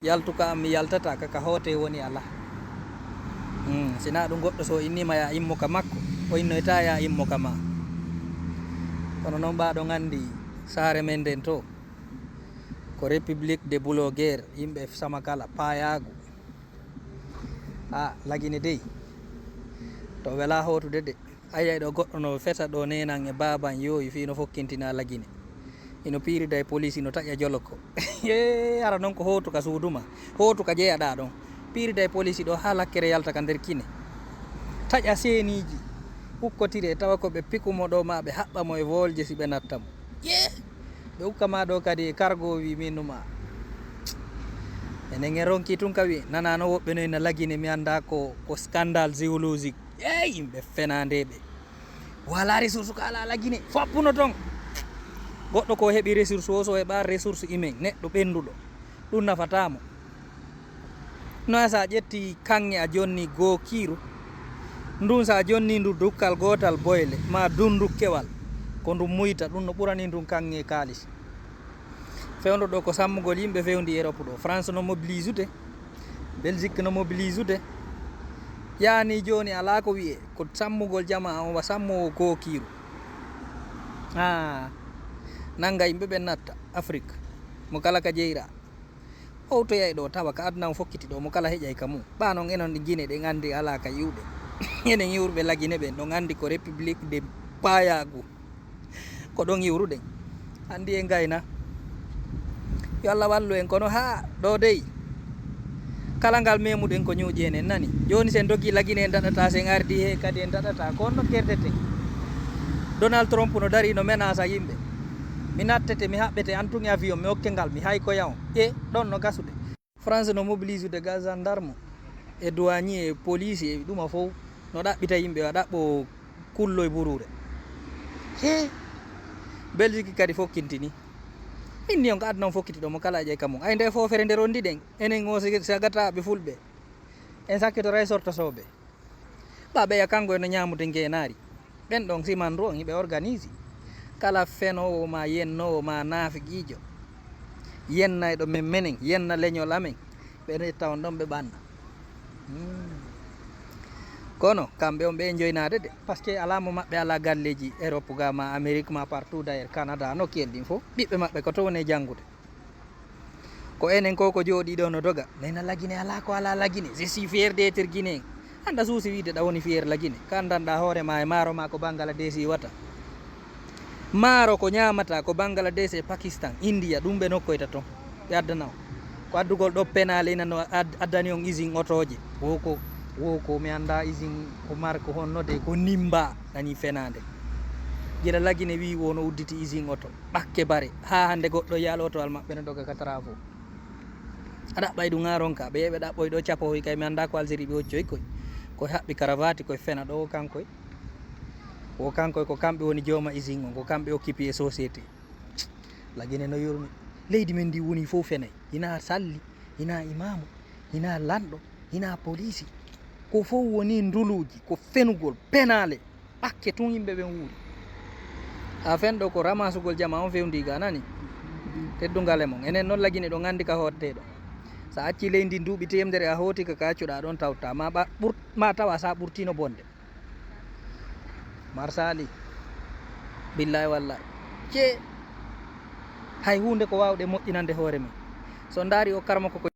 yaltuka mi yaltata ka hote woni ala sina ɗum goɗɗo so innima ya immo ka makko o innoyta ya immo ka ma. kono noon ɓaɗo gandi saare men nden to ko république de bloguer, yimɓe sama kala payago lagine dey to wela hotude de. ayay ɗo goɗɗo no feta ɗo nenan e baban yoyi fi no fokkintina lagine ino pirida e police ino taƴa joloko ara noon ko hotu ka suuduma hotu ka jeeyaɗa ɗon pirida e police ɗo ha lakkere yalta ka nder kine taƴa seniji hukkotire tawa ko ɓe pikumo ɗo ma ɓe haɓɓamo e volje si ɓe nattamo ɓe hukkama ɗo kadi e cargo wi minuma enen en ronki tun ka wi nanano woɓɓe noyna lagine mi anda ko scandale géologique yimɓe fenandeɓe wala ressource ko ala lagine fappuno ton goɗɗo ko heeɓi ressource o so heɓa ressource humaine neɗɗo ɓenduɗo ɗum nafatamo. noya sa ƴetti kanŋe a jonni goo kiiru ndun sa jonni ndu dukkal gotal boyle ma dundu kewal ko ndu muyta ɗum no ɓurani ndun kanŋe kalis. fewndo ɗo ko sammugol yimɓe fewndi Europe ɗo. France no mobilise ude, Belgique no mobilise ude, yani joni ala ko wiye ko sammugol jama on wa sammowo goo kiiru nanga yimɓe ɓe natta Afrique mo kala ka jeyra o to yay ɗo tawa ka aduna o fokkiti ɗo mo kala heƴay ka mum ɓa noon enon ɗi guine ɗen andi ala ka yiwɓe enen yiwruɓe lagine ɓen ɗon andi ko république de payagu ko ɗon yiwruɗen andi en gayna yo Allah wallu en. kono ɗo dey kala ngal memuɗen ko ñuuƴi en nani joni sen dogi lagine en daɗata sen ardi he kadi en daɗata ko no kerdeten. Donald Trump no dari no menasa yimɓe mi nattete mi haɓɓete antugi avion mi hokke ngal mi hay ko yaw ɗon no gasude. France no mobilise ude ga gendarme e douanier e police e ɗuma fof no ɗaɓɓita yimɓe a ɗaɓɓo kullo e burure. Belgique kadi fokkintini inni on ko aduna on fokkiti ɗo mo kala ƴey kamum ay nde fofere nde rondiɗen enen o sagataɓe fulɓe en sakkitoray sortosoɓe ɓa ɓeya kanko eno ñamude ngenari ɓen ɗon simandu on hiɓe organise kala fenowo ma yennowo ma naafiqijo yennayɗo men menen yenna leñol amen ɓe ƴetta on ɗon ɓe ɓanna kono kamɓe on ɓe joynade de par ce que alamo maɓɓe ala galleji Europe ga ma Amérique ma partout d'ailleurs Canada nokkuyen ɗin fof ɓiɓɓe maɓɓe ko towne janggude ko enen ko jooɗi ɗo no doga nayna lagine ala ko ala lagine je suis fier d'être guinéen anda suusi wiide ɗa woni fier lagine ka andanɗa hoorema e maaro ma ko Bangladesh wata maaro ko ñamata ko Bangladesh e Pakistan India ɗum ɓe nokkoyta toon ɓe addana o ko addugol ɗo pénal ina no addani on usine otoje woko mi anda usine ko marque honnode ko Nimba nani fenade guila lagine wi wono udditi usine oto ɓakke bare ha hande goɗɗo yaal otowal maɓɓe no doga ka travaux a ɗaɓɓay ɗum aron ka ɓe yeɓe ɗaɓɓoy ɗo capoy kay mi anda ko Algérie ɓe hoccoy koye haɓɓi caravati koye fena ɗo kankoy ko kamɓe woni jooma usine on ko kamɓe occupé e société lagine no yurmi leydi men ndi woni fof fenay hina salli hina imamu hina lanɗo hina police ko fof woni nduluji ko fenugol penale ɓakke tun yimɓe ɓen wuuri ha fenɗo ko ramasugol jama on fewndiga nani teddungal e mon enen noon lagine ɗo gandi ka hotteɗo sa acci leydi duuɓi temedere a hoti ka accuɗa ɗon tawta ma tawa sa ɓurtino bonde marsali billahi wallahi hay hunde ko wawɗe moƴƴinande hoore men so daari o karma koko